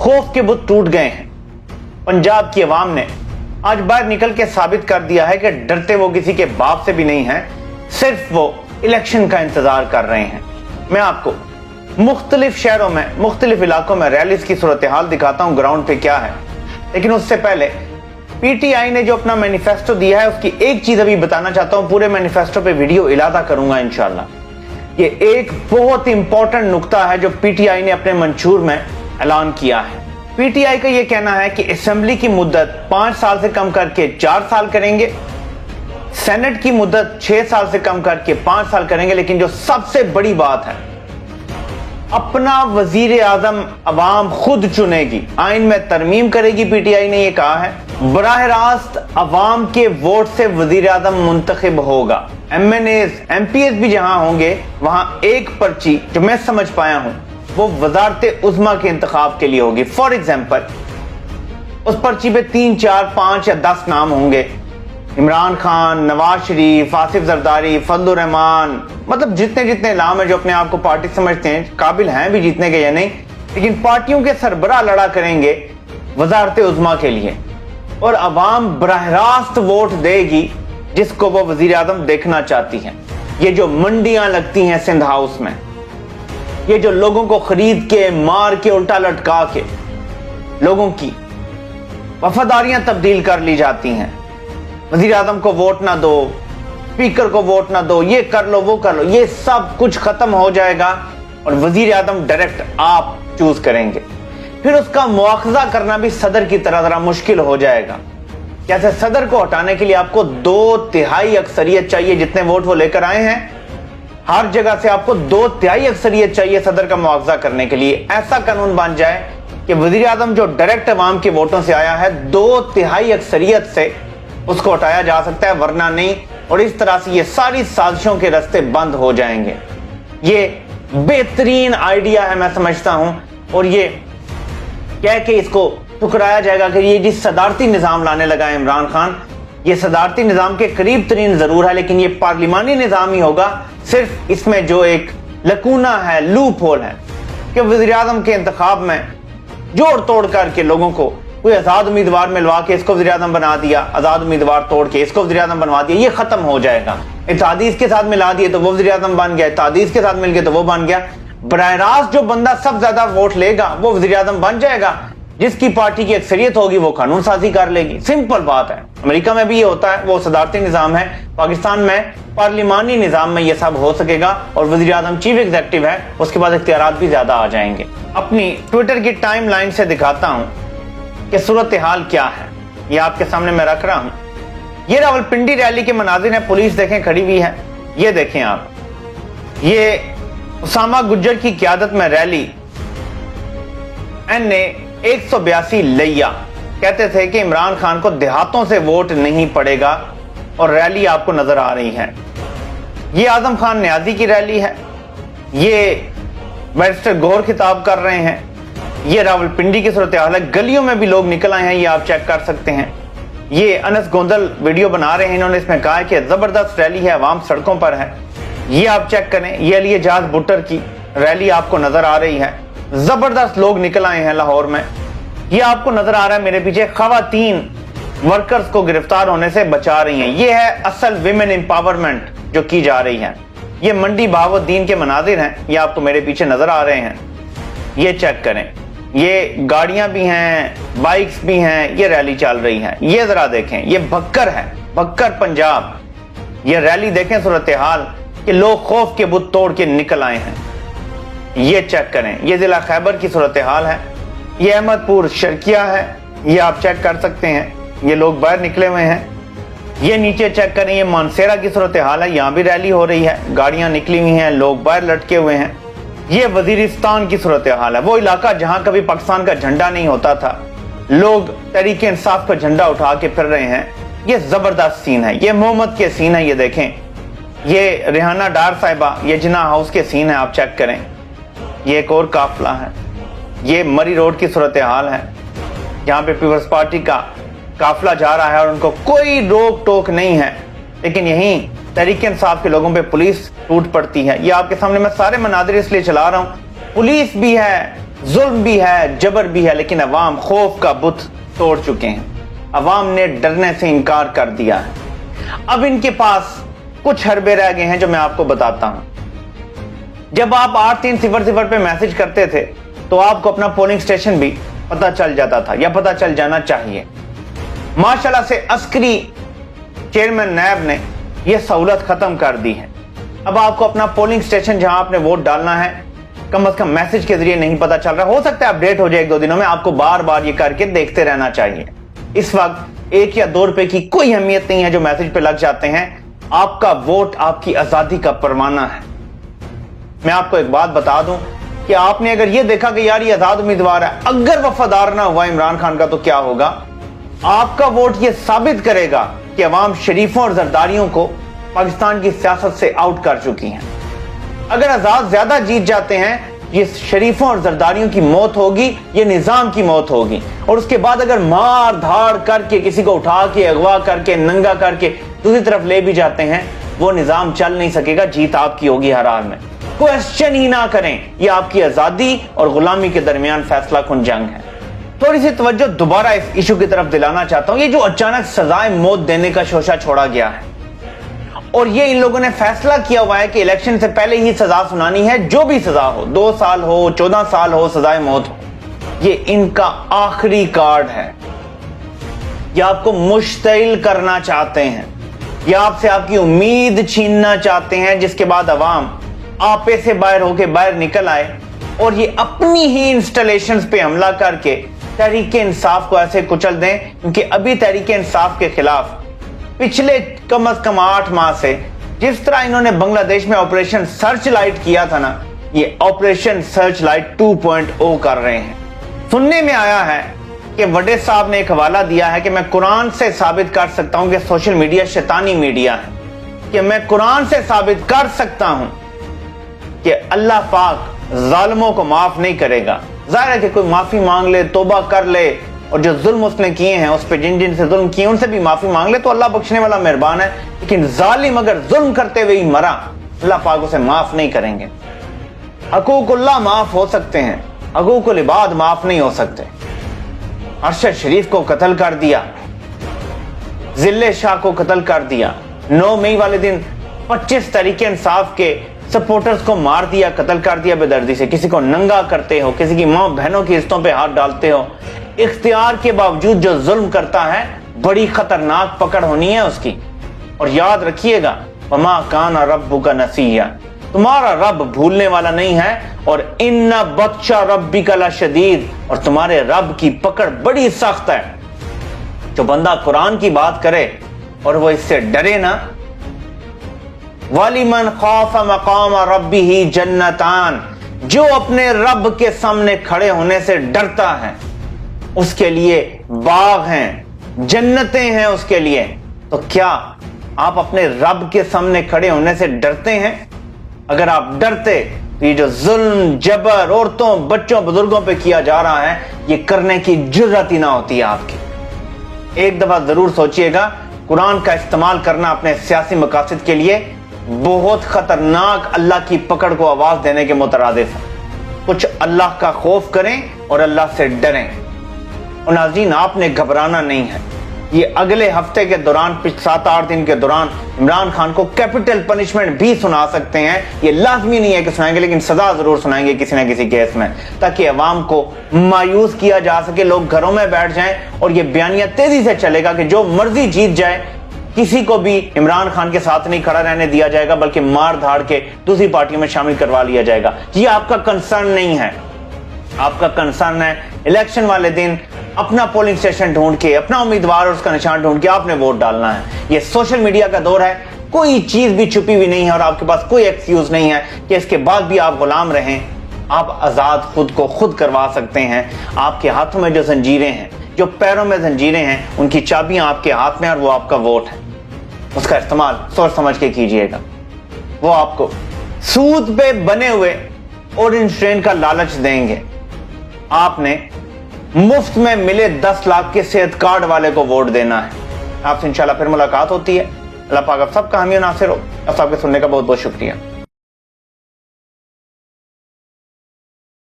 खौफ के बुत टूट गए हैं। पंजाब की अवाम ने आज बाहर निकल के साबित कर दिया है कि डरते वो किसी के बाप से भी नहीं हैं, सिर्फ वो इलेक्शन का इंतजार कर रहे हैं। मैं आपको मुख्तलिफ शहरों में, मुख्तलिफ इलाकों में रैलीज की सूरत हाल दिखाता हूं ग्राउंड पे क्या है, लेकिन उससे पहले पीटीआई ने जो अपना मैनिफेस्टो दिया है उसकी एक चीज अभी बताना चाहता हूं। पूरे मैनिफेस्टो पे वीडियो इलादा करूंगा इंशाल्लाह। ये एक बहुत इंपॉर्टेंट नुक्ता है जो पीटीआई ने अपने मंशूर में ऐलान किया है। पीटीआई का यह कहना है कि असेंबली की मुद्दत 5 साल से कम करके 4 साल करेंगे, सेनेट की मुद्दत 6 साल से कम करके 5 साल करेंगे, लेकिन जो सबसे बड़ी बात है, अपना वजीर आजम अवाम खुद चुनेगी, आइन में तरमीम करेगी। पीटीआई ने यह कहा है बराह रास्त अवाम के वोट से वजीर आजम मुंतखब होगा। एमएनएस एमपीएस भी जहां होंगे वहां एक पर्ची जो मैं समझ पाया हूं वो वजारत उज़्मा के इंतखाब के लिए होगी। फॉर एग्जाम्पल उस पर्ची पे 3, 4, 5 या 10 नाम होंगे, इमरान खान, नवाज शरीफ, आसिफ जरदारी, फजलुर रहमान, मतलब जितने जितने नाम है जो अपने आप को पार्टी समझते हैं, काबिल हैं भी जीतने के या नहीं, लेकिन पार्टियों के सरबराह लड़ा करेंगे वजारत उज़्मा के लिए और अवाम बराह रास्त वोट देगी जिसको वो वजीर आजम देखना चाहती है। ये जो मंडियां लगती हैं सिंध हाउस में, ये जो लोगों को खरीद के, मार के, उल्टा लटका के लोगों की वफादारियां तब्दील कर ली जाती हैं, वजीर आजम को वोट ना दो, स्पीकर को वोट ना दो, ये कर लो वो कर लो, ये सब कुछ खत्म हो जाएगा और वजीर आजम डायरेक्ट आप चूज करेंगे। फिर उसका मुआखजा करना भी सदर की तरह जरा मुश्किल हो जाएगा। कैसे? सदर को हटाने के लिए आपको 2/3 अक्सरियत चाहिए, जितने वोट वो लेकर आए हैं हर जगह से आपको 2/3 अक्सरियत चाहिए सदर का मुआवजा करने के लिए। ऐसा कानून बन जाए कि वजीर आजम जो डायरेक्ट अवाम के वोटों से आया है 2/3 अक्सरियत से उसको हटाया जा सकता है, वरना नहीं। और इस तरह से ये सारी साजिशों के रास्ते बंद हो जाएंगे। ये बेहतरीन आइडिया है मैं समझता हूं, और ये कह के इसको ठुकराया जाएगा कि ये जिस सदारती निजाम लाने लगा है इमरान खान, ये सदारती निजाम के करीब तरीन जरूर है, लेकिन ये पार्लिमानी निजाम ही होगा। सिर्फ इसमें जो एक लकूना है, लूप होल है कि वज़ीर आज़म के इंतखाब में जोड़ तोड़ करके लोगों को कोई आजाद उम्मीदवार मिलवा के इसको वज़ीर आज़म बना दिया, आजाद उम्मीदवार तोड़ के इसको वज़ीर आज़म बनवा दिया, ये खत्म हो जाएगा। इत्तेहादीज़ के साथ मिला दिए तो वो वज़ीर आज़म बन गया, इत्तेहादीज़ के साथ मिल गया तो वो बन गया। बराह रास्त जो बंदा सब ज्यादा वोट लेगा वो वज़ीर आज़म बन जाएगा, जिसकी पार्टी की अक्सरियत होगी वो कानून साजी कर लेगी। सिंपल बात है। अमेरिका में भी ये होता है, वो सदारती निजाम है। पाकिस्तान में पार्लिमानी निजाम में ये सब हो सकेगा और वज़ीर आज़म चीफ एग्जीक्यूटिव है, उसके बाद इख्तियारात भी ज्यादा आ जाएंगे। अपनी ट्विटर की टाइम लाइन से दिखाता हूं कि सूरत हाल क्या है, ये आपके सामने मैं रख रहा हूं। ये रावलपिंडी रैली के मनाजिर है, पुलिस देखें खड़ी हुई है, ये देखें आप, ये उसामा गुज्जर की क़यादत में रैली NA 182 लिया। कहते थे कि इमरान खान को देहातों से वोट नहीं पड़ेगा, और रैली आपको नजर आ रही है। ये आजम खान न्याजी की रैली है, ये बैरिस्टर गौहर खिताब कर रहे हैं, ये रावलपिंडी की सूरत हाल है। गलियों में भी लोग निकल आए हैं, ये आप चेक कर सकते हैं। ये अनस गोंदल वीडियो बना रहे हैं, इन्होंने इसमें कहा है कि जबरदस्त रैली है, अवाम सड़कों पर है। ये आप चेक करें, ये अली एजाज भुट्टर की रैली आपको नजर आ रही है, जबरदस्त लोग निकल आए हैं लाहौर में। ये आपको नजर आ रहा है मेरे पीछे, खवातीन वर्कर्स को गिरफ्तार होने से बचा रही हैं। ये है असल विमेन एम्पावरमेंट जो की जा रही है। ये मंडी बहावुद्दीन के मनाजिर हैं, ये आपको मेरे पीछे नजर आ रहे हैं, ये चेक करें। ये गाड़ियां भी हैं, बाइक्स भी हैं, ये रैली चल रही है। ये जरा देखें, ये भक्कर है, भक्कर पंजाब। ये रैली देखें सूरत हाल कि लोग खौफ के बुत तोड़ के निकल आए हैं। ये चेक करें, ये जिला खैबर की सूरत हाल है, ये अहमदपुर शर्किया है, ये आप चेक कर सकते हैं, ये लोग बाहर निकले हुए हैं। ये नीचे चेक करें, ये मानसेरा की सूरत हाल है, यहाँ भी रैली हो रही है, गाड़ियां निकली हुई हैं, लोग बाहर लटके हुए हैं। ये वजीरिस्तान की सूरत हाल है, वो इलाका जहां कभी पाकिस्तान का झंडा नहीं होता था, लोग तहरीक इंसाफ का झंडा उठा के फिर रहे हैं। ये जबरदस्त सीन है, ये मोहम्मद के सीन है। ये देखें, ये रेहाना डार साहिबा, ये जिना हाउस के सीन है, आप चेक करें। ये एक और काफिला है, ये मरी रोड की सूरत हाल है, जहां पे पीपल्स पार्टी का काफिला जा रहा है और उनको कोई रोक टोक नहीं है, लेकिन यहीं तहरीक इंसाफ के लोगों पे पुलिस टूट पड़ती है। ये आपके सामने मैं सारे मनाजिर इसलिए चला रहा हूं, पुलिस भी है, जुल्म भी है, जबर भी है, लेकिन अवाम खौफ का बुत तोड़ चुके हैं। अवाम ने डरने से इनकार कर दिया है। अब इनके पास कुछ हरबे रह गए हैं जो मैं आपको बताता हूं। जब आप 8300 पे मैसेज करते थे तो आपको अपना पोलिंग स्टेशन भी पता चल जाता था, या पता चल जाना चाहिए। माशाल्लाह से अस्करी चेयरमैन नैब ने यह सहूलत खत्म कर दी है। अब आपको अपना पोलिंग स्टेशन जहां आपने वोट डालना है कम से कम मैसेज के जरिए नहीं पता चल रहा। हो सकता है अपडेट हो जाए 1-2 दिनों में, आपको बार बार ये करके देखते रहना चाहिए। इस वक्त 1 या 2 रुपए की कोई अहमियत नहीं है जो मैसेज पे लग जाते हैं। आपका वोट आपकी आजादी का परवाना है। मैं आपको एक बात बता दूं कि आपने अगर ये देखा कि यार ये आजाद उम्मीदवार है, अगर वफादार ना हुआ इमरान खान का तो क्या होगा? आपका वोट ये साबित करेगा कि अवाम शरीफों और जरदारियों को पाकिस्तान की सियासत से आउट कर चुकी हैं। अगर आजाद ज्यादा जीत जाते हैं, ये शरीफों और जरदारियों की मौत होगी, ये निजाम की मौत होगी। और उसके बाद अगर मार धाड़ करके किसी को उठा के अगवा करके नंगा करके दूसरी तरफ ले भी जाते हैं, वो निजाम चल नहीं सकेगा। जीत आपकी होगी हर हाल में, क्वेश्चन ही ना करें। ये आपकी आजादी और गुलामी के दरमियान फैसला कुन जंग है। थोड़ी सी तवज्जो दोबारा इस इशू की तरफ दिलाना चाहता हूं। ये जो अचानक सजाए मौत देने का शोशा छोड़ा गया है और ये इन लोगों ने फैसला किया हुआ है कि इलेक्शन से पहले ही सजा सुनानी है, जो भी सजा हो, 2 साल हो, 14 साल हो, सजाए मौत हो। ये इनका आखिरी कार्ड है। ये आपको मुश्तिल करना चाहते हैं, ये आपसे आपकी उम्मीद छीनना चाहते हैं, जिसके बाद अवाम आपे से बाहर निकल आए और ये अपनी ही इंस्टॉलेशंस पे हमला करके तहरीक इंसाफ को ऐसे कुचल दें। क्योंकि अभी तहरीक इंसाफ के खिलाफ पिछले कम से कम 8 माह से जिस तरह इन्होंने बांग्लादेश में ऑपरेशन सर्च लाइट किया था ना, ये ऑपरेशन सर्च लाइट 2.0 कर रहे हैं। सुनने में आया है कि वडे साहब ने एक हवाला दिया है कि मैं कुरान से साबित कर सकता हूं कि सोशल मीडिया शैतानी मीडिया है, कि मैं कुरान से साबित कर सकता हूं कि अल्लाह पाक जालिमों को माफ नहीं करेगा। जाहिर है कि कोई माफी मांग ले, तौबा कर ले, और जो जुल्म उसने किए हैं उस पे जिन से जुल्म किए उनसे भी माफी मांग ले तो अल्लाह बख्शने वाला मेहरबान है। लेकिन जालिम अगर जुल्म करते हुए ही मरा, अल्लाह पाक उसे माफ नहीं करेंगे। हकूकुल्लाह माफ हो सकते हैं, हकूकुल इबाद माफ नहीं हो सकते। अरशद शरीफ को कत्ल कर दिया, जिले शाह को कत्ल कर दिया, 9 मई वाले दिन 25 तहरीक इंसाफ के सपोर्टर्स को मार दिया, कत्ल कर दिया बेदर्दी से। किसी को नंगा करते हो, किसी की मां बहनों की इज्जतों पे हाथ डालते हो। इख्तियार के बावजूद जो जुल्म करता है, बड़ी खतरनाक पकड़ होनी है उसकी। और याद रखिएगा, वमा काना रब्बुका नसिया, तुम्हारा रब भूलने वाला नहीं है। और इन्ना बत्शा रब्बिका लशदीद, और तुम्हारे रब की पकड़ बड़ी सख्त है। जो बंदा कुरान की बात करे और वो इससे डरे ना, वलिमन खौफा मकाम रब्बिही जन्नतान, जो अपने रब के सामने खड़े होने से डरता है उसके लिए बाग हैं, जन्नतें हैं उसके लिए। तो क्या आप अपने रब के सामने खड़े होने से डरते हैं? अगर आप डरते तो ये जो जुल्म जबर औरतों बच्चों बुजुर्गों पे किया जा रहा है, ये करने की जुर्रत ही ना होती है आपकी। एक दफा जरूर सोचिएगा, कुरान का इस्तेमाल करना अपने सियासी मकासद के लिए बहुत खतरनाक, अल्लाह की पकड़ को आवाज देने के मुतरादिफ है। कुछ अल्लाह का खौफ करें और अल्लाह से डरें। और नाज़रीन, आपने घबराना नहीं है। ये अगले हफ्ते के दौरान 7-8 दिन के दौरान इमरान खान को कैपिटल पनिशमेंट भी सुना सकते हैं। ये लाजमी नहीं है कि सुनाएंगे, लेकिन सजा जरूर सुनाएंगे किसी ना किसी केस में, ताकि अवाम को मायूस किया जा सके, लोग घरों में बैठ जाएं और ये बयानिया तेजी से चलेगा कि जो मर्जी जीत जाए, किसी को भी इमरान खान के साथ नहीं खड़ा रहने दिया जाएगा, बल्कि मार धाड़ के दूसरी पार्टियों में शामिल करवा लिया जाएगा। ये आपका कंसर्न नहीं है। आपका कंसर्न है इलेक्शन वाले दिन अपना पोलिंग स्टेशन ढूंढ के, अपना उम्मीदवार और उसका निशान ढूंढ के आपने वोट डालना है। ये सोशल मीडिया का दौर है, कोई चीज भी छुपी हुई नहीं है और आपके पास कोई एक्सक्यूज नहीं है कि इसके बाद भी आप गुलाम रहें। आप आजाद खुद को खुद करवा सकते हैं। आपके हाथों में जो जंजीरें हैं, जो पैरों में जंजीरें हैं, उनकी चाबियां आपके हाथ में, और वो आपका वोट है। उसका इस्तेमाल सोच समझ के कीजिएगा। वो आपको सूद पे बने हुए ऑरेंज ट्रेन का लालच देंगे। आपने मुफ्त में मिले 10 लाख के सेहत कार्ड वाले को वोट देना है। आपसे इंशाल्लाह फिर मुलाकात होती है। अल्लाह पाक आप सबका हामी नासिर हो। आप सबके सुनने का बहुत बहुत शुक्रिया।